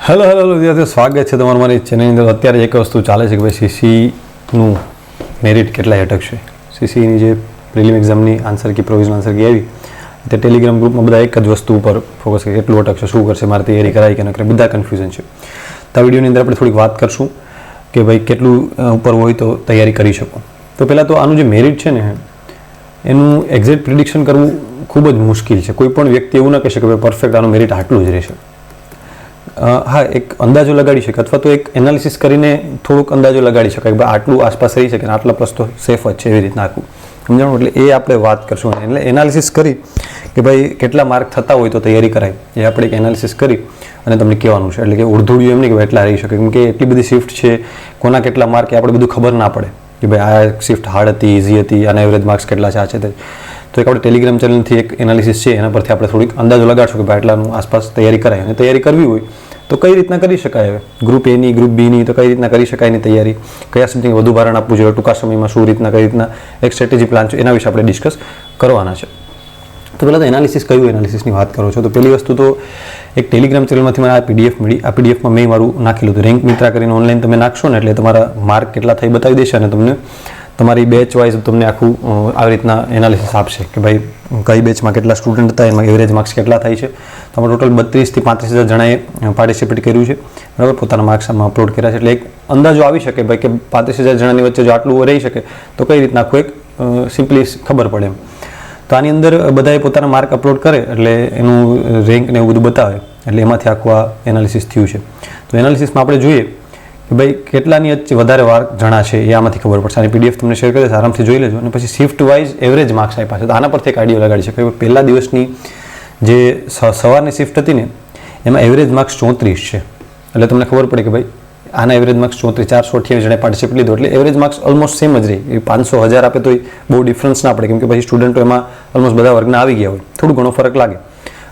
Hello વિદ્યાર્થીઓ, સ્વાગત છે તમારું મારી ચેનલની અંદર. અત્યારે એક વસ્તુ ચાલે છે કે ભાઈ સીસીનું મેરિટ કેટલા અટકશે. સીસીની જે પ્રિલિમ એક્ઝામની answer key provisional answer key આવી તે ટેલિગ્રામ ગ્રુપમાં બધા એક જ વસ્તુ ઉપર ફોકસ કરે, કેટલું અટકશે, શું કરશે, મારે તૈયારી કરાય કે ન કરે, બધા કન્ફ્યુઝન છે. તો આ વિડીયોની અંદર આપણે થોડીક વાત કરશું કે ભાઈ કેટલું ઉપર હોય તો તૈયારી કરી શકો. તો પહેલાં તો આનું જે મેરિટ છે ને એનું એક્ઝેક્ટ પ્રિડિક્શન કરવું ખૂબ જ મુશ્કેલ છે. કોઈ પણ વ્યક્તિ એવું ન કહી શકે કે ભાઈ પરફેક્ટ આનું મેરિટ આટલું જ રહેશે. હા, એક અંદાજો લગાડી શકે અથવા તો એક એનાલિસિસ કરીને થોડુંક અંદાજો લગાડી શકાય કે ભાઈ આટલું આસપાસ રહી શકે ને આટલા પ્લસ તો સેફ જ છે, એવી રીતના આખું સમજાણું. એટલે એ આપણે વાત કરશું. એટલે એનાલિસિસ કરી કે ભાઈ કેટલા માર્ક થતા હોય તો તૈયારી કરાય, એ આપણે એક એનાલિસિસ કરી અને તમને કહેવાનું છે. એટલે કે ઉડધુડિયું એમ નહીં કે ભાઈ એટલા રહી શકે, કેમ કે એટલી બધી શિફ્ટ છે, કોના કેટલા માર્ક એ આપણે બધું ખબર ના પડે કે ભાઈ આ શિફ્ટ હાર્ડ હતી, ઇઝી હતી, આના એવરેજ માર્ક્સ કેટલા છે, આ છે તે. તો એક આપણે ટેલિગ્રામ ચેનલથી એક એનાલિસિસ છે, એના પરથી આપણે થોડીક અંદાજો લગાડશું કે ભાઈ એટલાનું આસપાસ તૈયારી કરાય. અને તૈયારી કરવી હોય તો કઈ રીતના કરી શકાય. હવે ગ્રુપ એની, ગ્રુપ બીની તો કઈ રીતના કરી શકાય એની તૈયારી, કયા સબ્જેક્ટને વધુ ભારણ આપવું જોઈએ, ટૂંકા સમયમાં શું રીતના, કઈ રીતના એક સ્ટ્રેટેજી પ્લાન છે, એના વિશે આપણે ડિસ્કસ કરવાના છે. તો પહેલાં તો એનાલિસિસ, કયું એનાલિસિસની વાત કરો છો. તો પહેલી વસ્તુ તો એક ટેલિગ્રામ ચેનલમાંથી મને આ પીડીએફ મળી. આ પીડીએફમાં મેં મારું નાખેલું હતું. રેન્ક મિત્રા કરીને ઓનલાઈન તમે નાખશો ને એટલે તમારા માર્ક કેટલા થઈ બતાવી દેશે અને તમને તમારી બેચ વાઇઝ તમને આખું આવી રીતના એનાલિસિસ આપશે કે ભાઈ કઈ બેચમાં કેટલા સ્ટુડન્ટ હતા, એમાં એવરેજ માર્ક્સ કેટલા થાય છે. તો અમે ટોટલ 32 થી 35,000 જણાએ પાર્ટિસિપેટ કર્યું છે, બરાબર. પોતાના માર્ક્સ આમાં અપલોડ કર્યા છે. એટલે એક અંદાજો આવી શકે ભાઈ કે 35,000 જણાની વચ્ચે જો આટલું રહી શકે તો કઈ રીતના આખું એક સિમ્પલી ખબર પડે એમ. તો આની અંદર બધાએ પોતાના માર્ક અપલોડ કરે એટલે એનું રેન્ક ને એવું બધું બતાવે, એટલે એમાંથી આખું આ એનાલિસિસ થયું છે. તો એનાલિસિસમાં આપણે જોઈએ કે ભાઈ કેટલાની વચ્ચે વધારે વાર જણા છે એ આમાંથી ખબર પડશે. આની પીડીએફ તમને શેર કરી દઈશ, આરામથી જોઈ લેજો. અને પછી શિફ્ટ વાઇઝ એવરેજ માર્ક્સ આપ્યા છે. તો આના પરથી એક આઈડિયા લગાડી શકાય. પહેલા દિવસની જે સવારની શિફ્ટ હતી ને એમાં એવરેજ માર્ક્સ 34 છે. એટલે તમને ખબર પડે કે ભાઈ આના એવરેજ માર્ક્સ 34, 428 જણે પાર્ટિસિપેટ લીધો એટલે એવરેજ માર્ક્સ ઓલમોસ્ટ સેમ જ રહી. 500 1000 આપે તો બહુ ડિફરન્સ ના પડે, કેમ કે પછી સ્ટુડન્ટો એમાં ઓલમોસ્ટ બધા વર્ગના આવી ગયા હોય, થોડું ઘણો ફરક લાગે.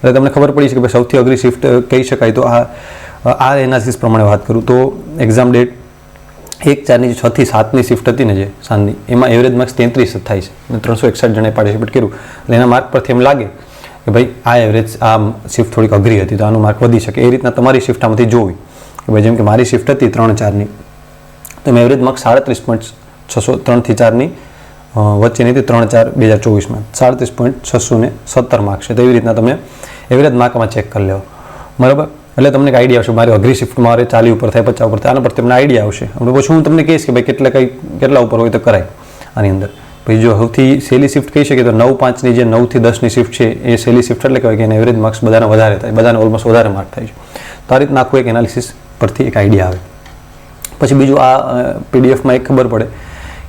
એટલે તમને ખબર પડી છે કે ભાઈ સૌથી અઘરી શિફ્ટ કહી શકાય. તો આ એનાલિસિસ પ્રમાણે વાત કરું તો એક્ઝામ ડેટ 1/4ની 6 થી 7ની શિફ્ટ હતી ને જે સાંજની, એમાં એવરેજ માર્ક્સ 33 જ થાય છે અને 361 જણે પાર્ટિસિપેટ કર્યું. એટલે એના માર્ક પરથી એમ લાગે કે ભાઈ આ એવરેજ આ શિફ્ટ થોડીક અઘરી હતી તો આનું માર્ક વધી શકે. એ રીતના તમારી શિફ્ટ આમાંથી જોવી કે ભાઈ જેમ કે મારી શિફ્ટ હતી 3/4ની, તો એમાં એવરેજ માર્ક્સ 37.600, 3 થી 4ની વચ્ચેની હતી 3/4/2024માં 37.617 માર્ક્સ છે. તો એવી રીતના તમે એવરેજ માર્કમાં ચેક કરી લેવો, બરાબર. એટલે તમને એક આઈડિયા આવશે મારે અઘરી શિફ્ટ મારે 40 ઉપર થાય, 50 ઉપર થાય, આના પર તમને આઈડિયા આવશે. હવે પછી હું તમને કહીશ કે ભાઈ કેટલા ઉપર હોય તો કરાય આની અંદર. પછી જો સૌથી સહેલી શિફ્ટ કહી શકીએ તો 9/5ની જે 9 થી 10ની શિફ્ટ છે એ સહેલી શિફ્ટ એટલે કહેવાય કે એના એવરેજ માર્ક્સ બધાને વધારે થાય, બધાને ઓલમોસ્ટ વધારે માર્ક થાય છે. તો આ રીતના આખું એક એનાલિસિસ પરથી એક આઈડિયા આવે. પછી બીજું આ પીડીએફમાં એક ખબર પડે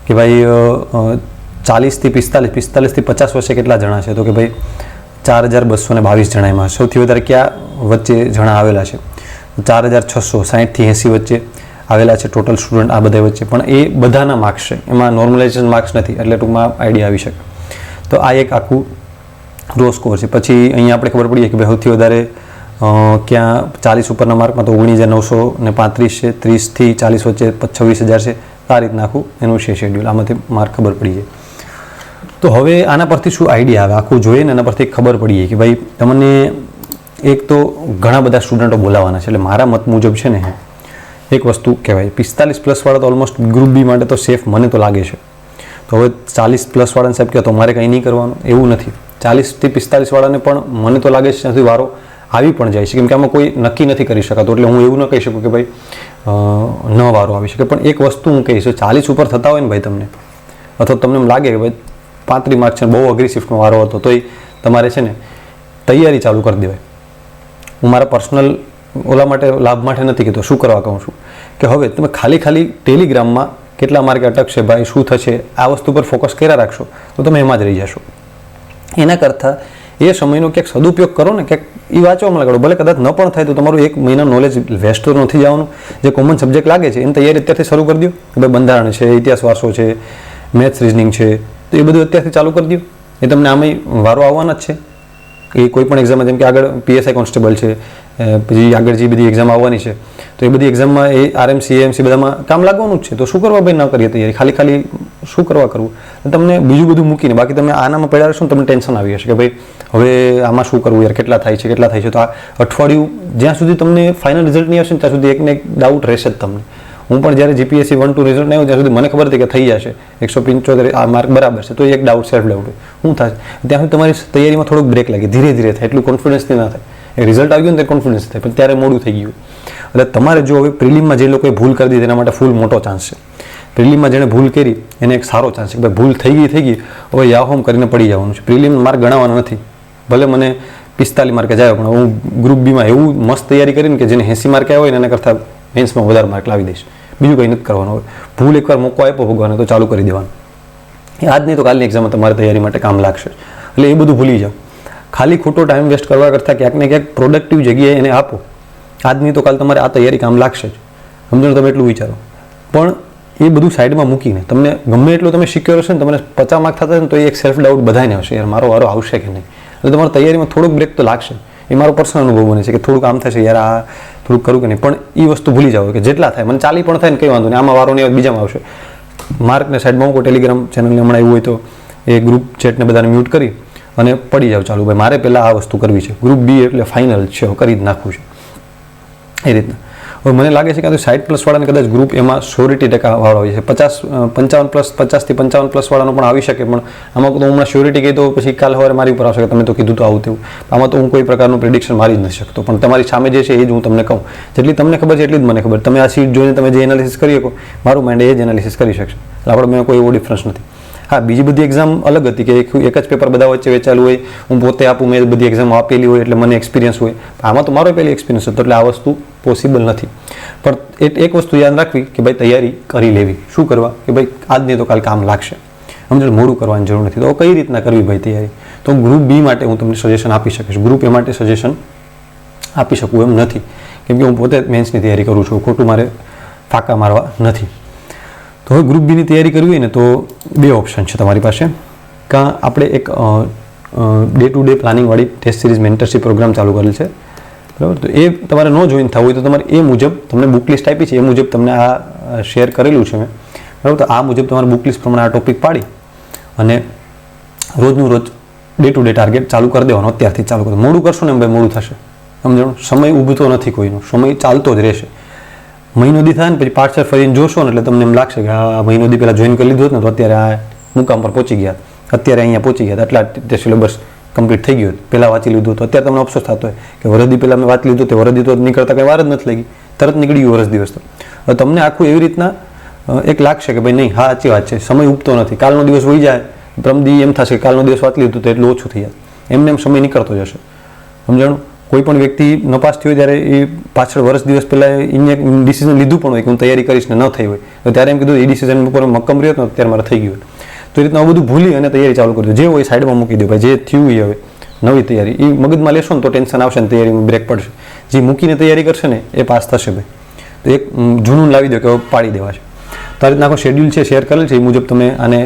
કે ભાઈ 40 થી 45, 45 થી 50 વચ્ચે કેટલા જણા છે. તો કે ભાઈ 4222 જણા. એમાં સૌથી વધારે ક્યાં વચ્ચે જણા આવેલા છે? 4660 થી 80 વચ્ચે આવેલા છે ટોટલ સ્ટુડન્ટ આ બધા વચ્ચે. પણ એ બધાના માર્ક્સ છે, એમાં નોર્મલાઇઝેશન માર્ક્સ નથી, એટલે ટૂંકમાં આઈડિયા આવી શકે. તો આ એક આખું રો સ્કોર છે. પછી અહીંયા આપણે ખબર પડીએ કે ભાઈ સૌથી વધારે ક્યાં 40 ઉપરના માર્કમાં તો 19,935 છે, 30 થી 40 વચ્ચે 26,000 છે. આ રીતના આખું એનું છે શેડ્યુલ, આમાંથી માર્ક ખબર પડી જાય. તો હવે આના પરથી શું આઈડિયા આવે આખું જોઈએ ને એના પરથી ખબર પડીએ કે ભાઈ તમને એક તો ઘણા બધા સ્ટુડન્ટો બોલાવવાના છે. એટલે મારા મત મુજબ છે ને એક વસ્તુ કહેવાય 45+ વાળા તો ઓલમોસ્ટ ગ્રુપ બી માટે તો સેફ મને તો લાગે છે. તો હવે 40+ વાળાને સાહેબ કહે તો મારે કંઈ નહીં કરવાનું એવું નથી. 40 થી 45 વાળાને પણ મને તો લાગે છે નથી વારો આવી પણ જાય છે, કેમ કે આમાં કોઈ નક્કી નથી કરી શકાતું. એટલે હું એવું ન કહી શકું કે ભાઈ ન વારો આવી શકે. પણ એક વસ્તુ હું કહીશ, 40 ઉપર થતા હોય ને ભાઈ તમને, અથવા તમને એમ લાગે કે ભાઈ 35 માર્ક છે, બહુ અઘરી શિફ્ટનો વારો હતો, તોય તમારે છે ને તૈયારી ચાલુ કરી દેવાય. હું મારા પર્સનલ ઓલા માટે લાભ માટે નથી કહેતો, શું કરવા કહું છું કે હવે તમે ખાલી ટેલિગ્રામમાં કેટલા માર્કે અટકશે ભાઈ, શું થશે, આ વસ્તુ પર ફોકસ કર્યા રાખશો તો તમે એમાં જ રહી જશો. એના કરતાં એ સમયનો ક્યાંક સદુપયોગ કરો ને, ક્યાંક એ વાંચવામાં લગાડો. ભલે કદાચ ન પણ થાય તો તમારું 1 મહિના નોલેજ વેસ્ટ તો નથી જવાનું. જે કોમન સબ્જેક્ટ લાગે છે એની તૈયારી અત્યારથી શરૂ કરી દો કે ભાઈ બંધારણ છે, ઇતિહાસ વારસો છે, મેથ્સ રિઝનિંગ છે, તો એ બધું અત્યારથી ચાલુ કરી દો. એ તમને આમાંય વારો આવવાના જ છે. એ કોઈ પણ એક્ઝામમાં જેમ કે આગળ PSI કોન્સ્ટેબલ છે, પછી આગળ જે બધી એક્ઝામ આવવાની છે, તો તો એ બધી એક્ઝામમાં એ RMC AMC બધામાં કામ લાગવાનું જ છે. તો શું કરવા ભાઈ ન કરીએ તૈયારી, ખાલી શું કરવા કરવું? તમને બીજું બધું મૂકીને બાકી તમે આનામાં પડ્યા રહેશો ને તમને ટેન્શન આવી હશે કે ભાઈ હવે આમાં શું કરવું યાર, કેટલા થાય છે. તો આ અઠવાડિયું જ્યાં સુધી તમને ફાઇનલ રિઝલ્ટ નહીં આવશે ને ત્યાં સુધી એકને એક ડાઉટ રહેશે જ તમને. હું પણ જ્યારે GPSC 1-2 રિઝલ્ટ નહીં આવ્યું ત્યાં સુધી મને ખબર હતી કે થઈ જશે 175 આ માર્ક બરાબર છે, તો એક ડાઉટ સેલ્ફ ડાઉટ શું થશે ત્યાં સુધી તમારી તૈયારીમાં થોડુંક બ્રેક લાગે, ધીરે ધીરે થાય, એટલું કોન્ફિડન્સથી ના થાય. એ રિઝલ્ટ આવી ગયું ને ત્યારે કોન્ફિડન્સ થાય, પણ ત્યારે મોડું થઈ ગયું. એટલે તમારે જો હવે પ્રિલિમમાં જે લોકોએ ભૂલ કરી દીધી એના માટે ફૂલ મોટો ચાન્સ છે. પ્રિલિમમાં જેણે ભૂલ કરી એને એક સારો ચાન્સ છે કે ભાઈ ભૂલ થઈ ગઈ હવે યાહોમ કરીને પડી જવાનું છે. પ્રિલિમ માર્ક ગણાવવાના નથી, ભલે મને 45 માર્કે જાય પણ હું ગ્રુપ બીમાં એવું મસ્ત તૈયારી કરીને કે જેને 80 માર્કે આવ્યા હોય ને એના કરતાં મેન્સમાં વધારે માર્ક લાવી દઈશ. બીજું કંઈ નથી કરવાનું. હોય ભૂલ એકવાર મોકો આપ્યો ભગવાને તો ચાલુ કરી દેવાનું. એ આજ નહીં તો કાલની એક્ઝામમાં તમારી તૈયારી માટે કામ લાગશે. એટલે એ બધું ભૂલી જાઓ. ખાલી ખોટો ટાઈમ વેસ્ટ કરવા કરતાં ક્યાંક ને ક્યાંક પ્રોડક્ટિવ જગ્યાએ એને આપો. આજ નહીં તો કાલ તમારે આ તૈયારી કામ લાગશે જ, સમજો. તમે એટલું વિચારો. પણ એ બધું સાઈડમાં મૂકીને તમને ગમે એટલું તમે સિક્યોર હશે ને તમને 50 માર્ક થતા ને તો એ એક સેલ્ફ ડાઉટ બધાને હશે, યાર મારો વારો આવશે કે નહીં. એટલે તમારી તૈયારીમાં થોડોક બ્રેક તો લાગશે. એ મારો પર્સનલ અનુભવ બને છે કે થોડુંક આમ થશે યાર આ થોડુંક કરું કે નહીં, પણ એ વસ્તુ ભૂલી જાઓ કે જેટલા થાય મને 40 પણ થાય ને કંઈ વાંધો નહીં, આમાં વારો નહીં આવે બીજામાં આવશે. માર્કને સાઈડમાં મૂકો. ટેલિગ્રામ ચેનલને હમણાં એવું હોય તો એ ગ્રુપ ચેટને બધાને મ્યુટ કરી અને પડી જાવ ચાલુ ભાઈ મારે પહેલાં આ વસ્તુ કરવી છે. ગ્રુપ બી એટલે ફાઇનલ છે, કરી જ નાખવું છે એ રીતના. હવે મને લાગે છે કે 60+ વાળાને કદાચ ગ્રુપ એમાં 100% વાળો હોય છે. 50થી 55+ વાળાનો પણ આવી શકે, પણ આમાં તો હમણાં શ્યોરિટી કહી તો પછી કાલ સવારે મારી ઉપર આવશે કે તમે તો કીધું તો આવું તેવું. આમાં તો હું કોઈ પ્રકારનું પ્રિડિક્શન મારી જ નથી શકતો, પણ તમારી સામે જે છે એ જ હું તમને કહું. જેટલી તમને ખબર છે એટલી જ મને ખબર. તમે આ સીટ જોઈને તમે જે એનાલિસિસ કરી શકો, મારું માઇન્ડ એ જ એનાલિસિસ કરી શકશે. એટલે આપણે મેં કોઈ એવો ડિફરન્સ નથી. હા, બીજી બધી એક્ઝામ અલગ હતી કે એક જ પેપર બધા વચ્ચે વેચાયેલું હોય, હું પોતે આપું, મેં બધી એક્ઝામ આપેલી હોય એટલે મને એક્સપિરિયન્સ હોય. આમાં તો મારો પહેલી એક્સપિરિયન્સ હતો એટલે આ વસ્તુ પોસિબલ નથી. પણ એક વસ્તુ યાદ રાખવી કે ભાઈ તૈયારી કરી લેવી. શું કરવા કે ભાઈ આજ નહીં તો કાલ કામ લાગશે, સમજો. મોડું કરવાની જરૂર નથી. તો કઈ રીતના કરવી ભાઈ તૈયારી? તો ગ્રુપ બી માટે હું તમને સજેશન આપી શકીશ. ગ્રુપ એ માટે સજેશન આપી શકું એમ નથી, કેમ કે હું પોતે મેન્સની તૈયારી કરું છું, ખોટું મારે ફાંકા મારવા નથી. તો હવે ગ્રુપ બીની તૈયારી કરવી હોય ને તો બે ઓપ્શન છે તમારી પાસે. કાં આપણે એક ડે ટુ ડે પ્લાનિંગવાળી ટેસ્ટ સિરીઝ મેન્ટરશીપ પ્રોગ્રામ ચાલુ કરેલ છે, બરાબર. તો એ તમારે ન જોઈન થવું હોય તો તમારે એ મુજબ તમને બુક લિસ્ટ આપી છે, એ મુજબ તમને આ શેર કરેલું છે મેં, બરાબર. તો આ મુજબ તમારે બુક લિસ્ટ પ્રમાણે આ ટોપિક પાડી અને રોજનું રોજ ડે ટુ ડે ટાર્ગેટ ચાલુ કરી દેવાનો. અત્યારથી ચાલુ કરો. મોડું કરશો ને એમ ભાઈ મોડું થશે, સમજણું. સમય ઊભતો નથી કોઈનો, સમય ચાલતો જ રહેશે. મહિનો દી થાય ને પછી પાછળ ફરીને જોશો ને એટલે તમને એમ લાગશે કે આ મહિનો દી પહેલાં જોઈન કરી લીધું હોત ને તો અત્યારે આ મુકામ પર પહોંચી ગયા, અત્યારે અહીંયા પહોંચી ગયા, એટલા તે સિલેબસ કમ્પ્લીટ થઈ ગયું, પહેલાં વાંચી લીધું તો અત્યારે તમને અફસોસ થતો હોય કે વરદી પહેલાં મેં વાંચી લીધું, તે વરદી તો નીકળતા કંઈ વાર જ નથી લાગી, તરત નીકળી ગયું વરસ દિવસ. તો તમને આખું એવી રીતના એક લાગશે કે ભાઈ નહીં, હા સાચી વાત છે, સમય ઉગતો નથી. કાલનો દિવસ વહી જાય, પ્રમદી એમ થશે કે કાલનો દિવસ વાંચી લીધું તો એટલું ઓછું થઈ જાય, એમને એમ સમય નીકળતો જશે, સમજાણું. કોઈ પણ વ્યક્તિ નપાસ થયો ત્યારે એ પાછળ વર્ષ દિવસ પહેલાં એને ડિસિઝન લીધું પણ હોય કે હું તૈયારી કરીશ ને ન થઈ હોય તો ત્યારે એમ કીધું એ ડિસિઝન ઉપર મક્કમ રહ્યો તો અત્યારે મારે થઈ ગયું. તો એ રીતના બધું ભૂલી અને તૈયારી ચાલુ કરી દો. જે હોય સાઈડમાં મૂકી દો ભાઈ, જે થયું એ હવે નવી તૈયારી એ મગજમાં લેશો ને તો ટેન્શન આવશે ને તૈયારીમાં બ્રેક પડશે. જે મૂકીને તૈયારી કરશે ને એ પાસ થશે ભાઈ. તો એક જૂનું લાવી દો કે પાડી દેવા છે. તો આ રીતના આખો શેડ્યુલ છે શેર કરેલ છે, એ મુજબ તમે આને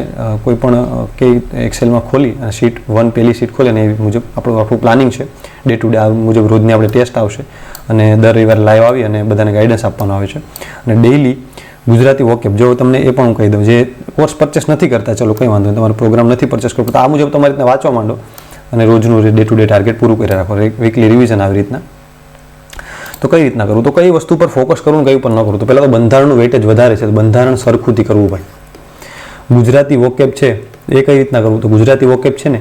કોઈ પણ કે એક્સેલમાં ખોલી અને શીટ 1 પહેલી શીટ ખોલી અને એ મુજબ આપણું પ્લાનિંગ છે. ડે ટુ ડે આ મુજબ રોજની આપણે ટેસ્ટ આવશે અને દર રવિવારે લાઈવ આવી અને બધાને ગાઈડન્સ આપવાનો આવે છે. અને ડેઇલી ગુજરાતી વોકેપ જો તમને એ પણ હું કહી દઉં, જે કોર્સ પરચેસ નથી કરતા ચલો કંઈ વાંધો નહીં, તમારો પ્રોગ્રામ નથી પરચેસ કરવો તો આ મુજબ તમારી રીતના વાંચવા માંડો અને રોજનું ડે ટુ ડે ટાર્ગેટ પૂરું કરી રાખો, વીકલી રિવિઝન આવી રીતના. તો કઈ રીતના કરવું, તો કઈ વસ્તુ પર ફોકસ કરવું, કઈ ઉપર ન કરવું. તો પહેલાં તો બંધારણનું વેટેજ વધારે છે, તો બંધારણ સરખુંથી કરવું ભાઈ. ગુજરાતી વોકેપ છે એ કઈ રીતના કરવું, તો ગુજરાતી વોકેપ છે ને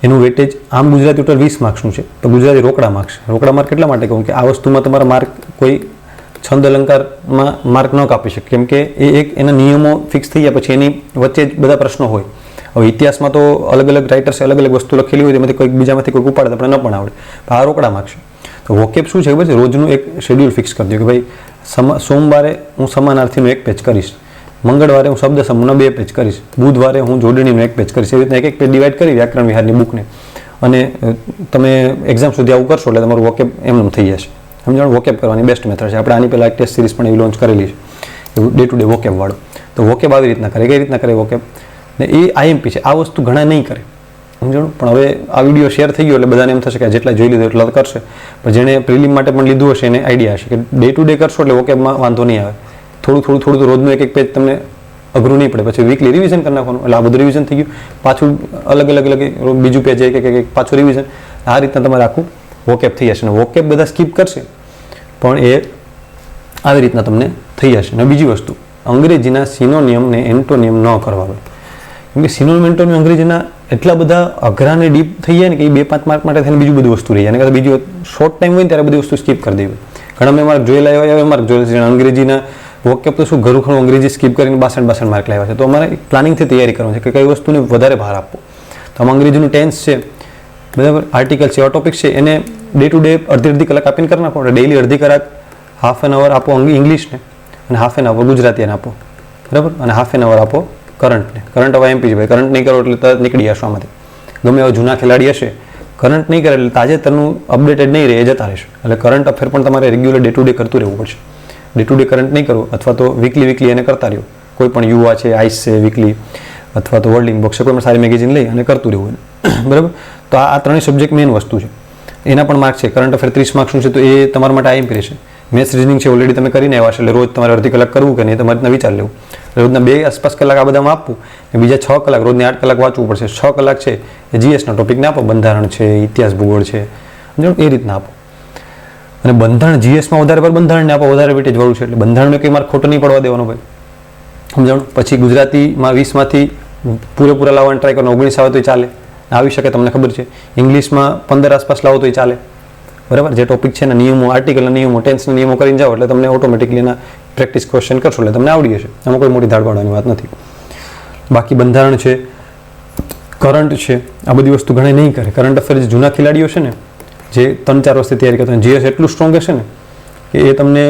એનું વેટેજ આમ ગુજરાતી ટોટલ 20 માર્ક્સનું છે, તો ગુજરાતી રોકડા માર્ક્સ. રોકડા માર્ક કેટલા માટે કહું કે આ વસ્તુમાં તમારા માર્ક કોઈ છંદ અલંકારમાં માર્ક ન કાપી શકે, કેમ કે એ એક એના નિયમો ફિક્સ થઈ ગયા પછી એની વચ્ચે જ બધા પ્રશ્નો હોય. હવે ઇતિહાસમાં તો અલગ અલગ રાઇટર્સે અલગ અલગ વસ્તુ લખેલી હોય, તેમાંથી કોઈક બીજામાંથી કોઈક ઉપાડે આપણે ન પણ આવડે. આ રોકડા માર્ક છે. તો વોકેપ શું છે ખબર છે, રોજનું એક શેડ્યુલ ફિક્સ કરી દો કે ભાઈ સોમવારે હું સમાનાર્થીનું 1 પેજ કરીશ, મંગળવારે હું શબ્દ સમૂહના 2 પેજ કરીશ, બુધવારે હું જોડણીનું 1 પેજ કરીશ. એવી રીતના એક પેજ ડિવાઈડ કરી વ્યાકરણ વિહારની બુકને અને તમે એક્ઝામ સુધી આવું કરશો એટલે તમારું વોકેપ એમનું થઈ જશે. સમજાણું. વોકેપ કરવાની બેસ્ટ મેથડ છે. આપણે આની પહેલાં એક ટેસ્ટ સિરીઝ પણ એવી લોન્ચ કરેલી છે ડે ટુ ડે વોકેપ વાળો. તો વોકેપ આવી રીતના કરે, કઈ રીતના કરે વોકેપ ને એ IMP છે. આ વસ્તુ ઘણા નહીં કરે, સમજણું. પણ હવે આ વિડીયો શેર થઈ ગયો એટલે બધાને એમ થશે કે જેટલા જોઈ લીધું એટલા કરશે, પણ જેણે પ્રિલિમ માટે પણ લીધું હશે એને આઈડિયા હશે કે ડે ટુ ડે કરશો એટલે વોકેબમાં વાંધો નહીં આવે. થોડું રોજનું એક પેજ તમને અઘરું નહીં પડે. પછી વીકલી રિવિઝન કરી નાખવાનું એટલે આ બધું રિવિઝન થઈ ગયું. પાછું અલગ બીજું પેજ એક પાછું રિવિઝન. આ રીતના તમારે આખું વોકેબ થઈ જશે. અને વોકેબ બધા સ્કીપ કરશે પણ એ આવી રીતના તમને થઈ જશે. અને બીજી વસ્તુ, અંગ્રેજીના સિનોનિયમ ને એન્ટોનિયમ ન કરવા હોય. કેમ કે સિનોનિયમ એન્ટોનિયમ અંગ્રેજીના એટલા બધા અઘરા ને ડીપ થઈ જાય ને કે એ 2-5 માર્ક માટે થઈને બીજું બધું વસ્તુ રહી જાય. અને બીજું શોર્ટ ટાઈમ હોય ને ત્યારે બધી વસ્તુ સ્કીપ કરી દેવી. ઘણા મેં માર્ક જોયેલા એવા માર્ક જોયેલા છે અંગ્રેજીના વોકેબ તો શું ઘરું ખરું અંગ્રેજી સ્કીપ કરીને 62 માર્ક લાવ્યા છે. તો અમારે પ્લાનિંગથી તૈયારી કરવાની છે કે કઈ વસ્તુને વધારે ભાર આપવો. તો આમાં અંગ્રેજીનું ટેન્સ છે, બરાબર, આર્ટિકલ છે, એવા ટોપિક છે, એને ડે ટુ ડે અડધી કલાક આપીને કરી નાખો. એટલે ડેઈલી અડધી કલાક હાફ એન અવર આપો ઇંગ્લિશને અને હાફ એન અવર ગુજરાતીને આપો, બરાબર, અને હાફ એન અવર આપો કરંટને. કરંટ હવે એમપી છે ભાઈ, કરંટ નહીં કરો એટલે તરત નીકળી જશો આમાંથી. ગમે એવા જૂના ખેલાડી હશે, કરંટ નહીં કરે એટલે તાજેતરનું અપડેટેડ નહીં રહે, એ જતા રહેશે. એટલે કરંટ અફેર પણ તમારે રેગ્યુલર ડે ટુ ડે કરતું રહેવું પડશે. ડે ટુ ડે કરંટ નહીં કરો અથવા તો વીકલી એને કરતા રહ્યો. કોઈ પણ યુવા છે, આઈસ છે, વીકલી અથવા તો વર્લ્ડિંગ બોક્સ છે, કોઈ પણ સારી મેગેઝિન લઈ અને કરતું રહેવું, બરાબર. તો આ ત્રણેય સબ્જેક્ટ મેઇન વસ્તુ છે. એના પણ માર્ક છે. કરંટ અફેર 30 માર્ક્સનું છે તો એ તમારા માટે આઈએમપી રહેશે. મેથ્સ રીઝનિંગ છે ઓલરેડી તમે કરીને આવ્યા છે એટલે રોજ તમારે અડધી કલાક કરવું કે નહીં તમારે રીતના વિચાર લેવું. રોજના 2 આસપાસ કલાક આ બધામાં આપવું અને બીજા 6 કલાક રોજની 8 કલાક વાંચવું પડશે. 6 કલાક છે એ જીએસના ટોપિકને આપો, બંધારણ છે, ઇતિહાસ, ભૂગોળ છે, એ રીતના આપો. અને બંધારણ જીએસમાં વધારે પર બંધારણને આપો, વધારે વેટેજ વાળું છે એટલે બંધારણને કંઈ માર્ક ખોટો નહીં પડવા દેવાનો ભાઈ, સમજાણું. પછી ગુજરાતીમાં 20માંથી પૂરેપૂરા લાવવાની ટ્રાય કરો, 19 આવે તોય ચાલે, આવી શકે, તમને ખબર છે. ઇંગ્લિશમાં 15 આસપાસ લાવો તોય ચાલે, બરાબર. જે ટોપિક છે ને નિયમો, આર્ટિકલના નિયમો, ટેન્સના નિયમો કરીને જાઓ એટલે તમને ઓટોમેટિકલી એના પ્રેક્ટિસ ક્વેશ્ચન કરશો એટલે તમને આવડી જશે. એમાં કોઈ મોટી ધાડ પાડવાની વાત નથી. બાકી બંધારણ છે, કરંટ છે, આ બધી વસ્તુ ઘણી નહીં કરે. કરંટ અફેર જે જૂના ખેલાડીઓ છે ને જે 3-4 વર્ષથી તૈયારી કરતા હોય, જીએસ એટલું સ્ટ્રોંગ હશે ને કે એ તમને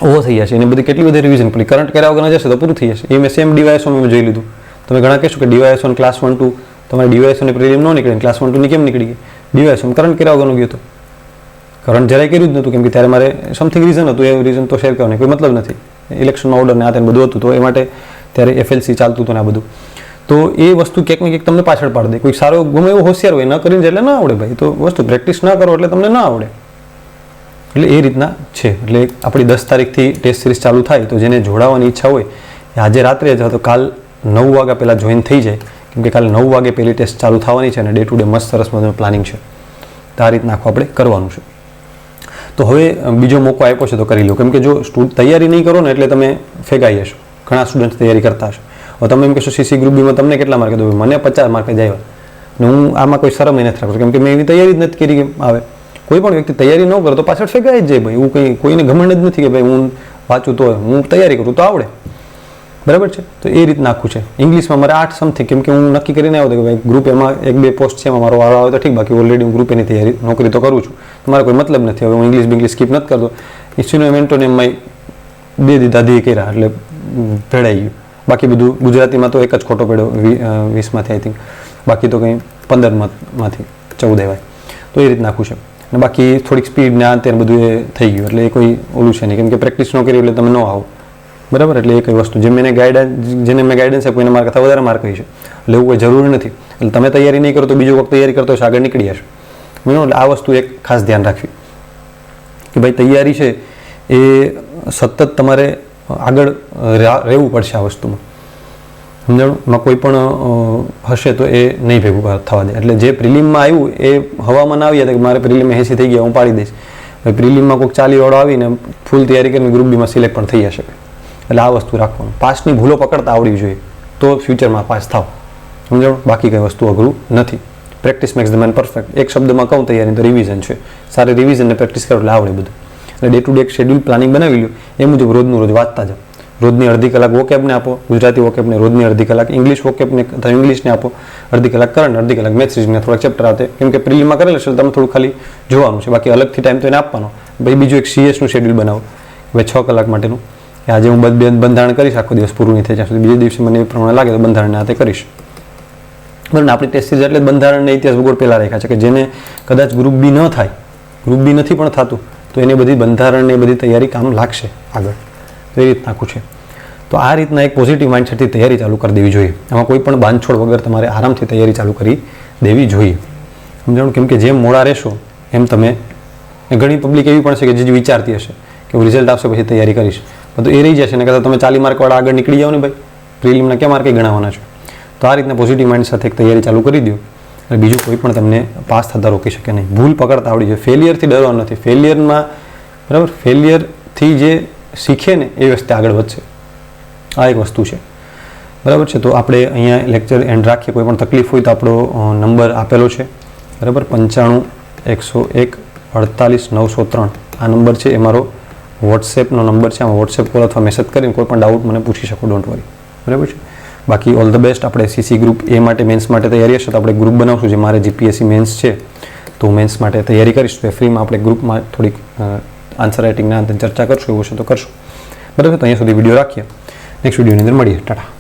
ઓહો થઈ જશે. એને બધી કેટલી બધી રિવિઝન પડી. કરંટ કર્યા વગર જશે તો પૂરું થઈ જશે. એ મેં સેમ ડીવાયએસઓ મેં જોઈ લીધું. તમે ઘણા કહેશો કે ડીવાયએસઓ ક્લાસ 1-2 તમારે ડીવાયએસઓની પ્રિલિમ ન નીકળે, ક્લાસ 1-2ની કેમ નીકળી ગઈ? ડીવાયએસઓ કરંટ કર્યા વગરનું ગયો હતો. કરંટ જરાય કર્યું જ નહોતું કેમ કે ત્યારે મારે સમથિંગ રીઝન હતું. એ રીઝન તો શેર કરવાની કોઈ મતલબ નથી. ઇલેક્શનમાં ઓર્ડર ને આ તેને બધું હતું તો એ માટે ત્યારે એફએલસી ચાલતું હતું ને આ બધું. તો એ વસ્તુ ક્યાંક ને ક્યાંક તમને પાછળ પાડી દે. કોઈ સારો ગમે એવો હોશિયાર હોય ન કરીને એટલે ના આવડે ભાઈ. તો વસ્તુ પ્રેક્ટિસ ના કરો એટલે તમને ના આવડે. એટલે એ રીતના છે. એટલે આપણી 10 તારીખથી ટેસ્ટ સિરીઝ ચાલુ થાય તો જેને જોડાવાની ઈચ્છા હોય એ આજે રાત્રે અથવા તો કાલ 9 વાગ્યા પહેલાં જોઈન થઈ જાય. કેમ કે કાલે 9 વાગે પહેલી ટેસ્ટ ચાલુ થવાની છે અને ડે ટુ ડે મસ્ત સરસ મજાનું પ્લાનિંગ છે. તો આ રીતના આખું આપણે કરવાનું છે. તો હવે બીજો મોકો આપ્યો છે તો કરી લો. કેમ કે જો તૈયારી નહીં કરો ને એટલે તમે ફેંકાઈ જશો. ઘણા સ્ટુડન્ટ તૈયારી કરતા હશે. હવે તમે એમ કહેશો સીસી ગ્રુપ બીમાં તમને કેટલા માર્ક દો? મને 50 માર્ક જ આવ્યા ને હું આમાં કોઈ શરમ નથી રાખતો કેમ કે મેં એવી તૈયારી જ નથી કરી. કેમ આવે કોઈ પણ વ્યક્તિ તૈયારી ન કરે તો પાછળ ફેંકાઈ જ જાય ભાઈ. એવું કંઈ કોઈને ઘમંડ જ નથી કે ભાઈ હું વાંચું તો હું તૈયારી કરું તો આવડે, બરાબર છે. તો એ રીતના આખું છે. ઇંગ્લિશમાં મારે 8 સમથિંગ કેમ કે હું નક્કી કરીને આવ્યો હતો કે ભાઈ ગ્રુપ એમાં 1-2 પોસ્ટ છે એમાં મારો વારો આવે તો ઠીક, બાકી ઓલરેડી હું ગ્રુપ એની તૈયારી નોકરી તો કરું છું. મારે કોઈ મતલબ નથી. હવે હું ઇંગ્લિશ સ્કીપ નથી કરતો. ઇસ્યુનો એન્ટોનિયમમાં 2 દીધા દી કર્યા એટલે ભેળાઈ ગયું. બાકી બધું ગુજરાતીમાં તો એક જ ખોટો પડ્યો 20માંથી આઈ થિંક. બાકી તો કંઈ 15માંથી 14 આવ્યા. તો એ રીતના આખું છે. અને બાકી થોડીક સ્પીડ ને આ તેને બધું એ થઈ ગયું એટલે એ કોઈ ઓલું છે નહીં કેમ કે પ્રેક્ટિસ ન કરી એટલે તમે ન આવો, બરાબર. એટલે એ કઈ વસ્તુ જેને મેં ગાઈડન્સ આપ્યું એને મારા કરતાં વધારે માર્ક કહી છે એટલે એવું કોઈ જરૂરી નથી. એટલે તમે તૈયારી નહીં કરો તો બીજો વખત તૈયારી કરતો હશે આગળ નીકળી જશે. એટલે આ વસ્તુ એક ખાસ ધ્યાન રાખવી કે ભાઈ તૈયારી છે એ સતત તમારે આગળ રહેવું પડશે આ વસ્તુમાં, સમજાણું. એમાં કોઈ પણ હશે તો એ નહીં ભેગું થવા દે. એટલે જે પ્રિલિમમાં આવ્યું એ હવામાં ના આવ્યા કે મારે પ્રિલિમમાં 80 થઈ ગયા હું પાડી દઈશ. પ્રિલિમમાં કોઈક 40 વાળો આવીને ફૂલ તૈયારી કરીને ગ્રુપ બીમાં સિલેક્ટ પણ થઈ જશે. એટલે આ વસ્તુ રાખવાનું. પાસની ભૂલો પકડતા આવડવી જોઈએ તો ફ્યુચરમાં પાસ થાવ, સમજાણું. બાકી કંઈ વસ્તુ અઘરું નથી. Practice max the main perfect. એક શબ્દમાં કહું તૈયારી તો રિવિઝન છે. સારી રિવિઝન ને પ્રેક્ટિસ કરો એટલે આવડે બધું. એટલે ડે ટુ ડે એક શેડ્યુલ પ્લાનિંગ બનાવી લો. એ મુજબ રોજનું રોજ વાંચતા જાઓ. રોજની અડધી કલાક વોકેબને આપો, ગુજરાતી વોકેબને. રોજની અડધી કલાક ઇંગ્લિશ વોકેબને અથવા ઇંગ્લિશને આપો. અડધી કલાક કરંટ, અડધી કલાક મેથ્સ રીઝનિંગ થોડાક ચેપ્ટર આવતે કેમ કે પ્રિલિમમાં કરેલ છે તમે થોડું ખાલી જોવાનું છે. બાકી અલગથી ટાઈમ તો એને આપવાનો. ભાઈ બીજું એક સીએસનું શેડ્યુલ બનાવો ભાઈ 6 કલાક માટેનું કે આજે હું બંધારણ કરીશ આખો દિવસ પૂરું નહીં થાય ત્યાં સુધી. બીજે દિવસે મને એ પ્રમાણે લાગે તો બંધારણને હાથે કરીશ, બરાબર. આપણી ટેસ્ટ સિરીઝ એટલે બંધારણને ઇતિહાસ ભૂગોળ પહેલાં રાખ્યા છે કે જેને કદાચ ગ્રુપ બી ન થાય, ગ્રુપ બી નથી પણ થતું તો એને બધી બંધારણને બધી તૈયારી કામ લાગશે આગળ. તો એ રીતના આખું છે. તો આ રીતના એક પોઝિટિવ માઇન્ડસેટથી તૈયારી ચાલુ કરી દેવી જોઈએ. આમાં કોઈ પણ બાંધછોડ વગર તમારે આરામથી તૈયારી ચાલુ કરી દેવી જોઈએ. સમજાણું? કેમ કે જેમ મોડા રહેશો એમ તમે, ઘણી પબ્લિક એવી પણ છે કે જે વિચારતી હશે કે હું રિઝલ્ટ આવશે પછી તૈયારી કરીશ, બધું એ રહી જશે ને કરતાં તમે 40 માર્કવાળા આગળ નીકળી જાઓ ને ભાઈ, પ્રિલિમના ક્યાં માર્કે ગણાવવાના છો. તો આ રીતના પોઝિટિવ માઇન્ડ સાથે એક તૈયારી ચાલુ કરી દો અને બીજું કોઈ પણ તમને પાસ થતા રોકી શકે નહીં. ભૂલ પકડતા આવડી જાય. ફેલિયરથી ડરવાનું નથી. ફેલિયરમાં બરાબર, ફેલિયરથી જે શીખે ને એ વસ્તુ આગળ વધશે. આ એક વસ્તુ છે. બરાબર છે. તો આપણે અહીંયા લેક્ચર એન્ડ રાખીએ. કોઈ પણ તકલીફ હોય તો આપણો નંબર આપેલો છે બરાબર, 95 101 48 903 આ નંબર છે. એ મારો વોટ્સએપનો નંબર છે. આમાં વોટ્સએપ કોલ અથવા મેસેજ કરીને કોઈ પણ ડાઉટ મને પૂછી શકો, ડોન્ટ વરી. બરાબર છે. બાકી ઓલ ધ બેસ્ટ. આપણે સીસી ગ્રુપ એ માટે મેન્સ માટે તૈયારી હશે તો આપણે ગ્રુપ બનાવશું. જે મારે જીપીએસસી મેન્સ છે તો મેન્સ માટે તૈયારી કરીશ તો એ ફ્રીમાં આપણે ગ્રુપમાં થોડીક આન્સર રાઇટિંગના અંતે ચર્ચા કરશું. એવું છે તો કરશું. બરાબર. તો અહીંયા સુધી વિડીયો રાખીએ. નેક્સ્ટ વિડીયોની અંદર મળીએ. ટાટા.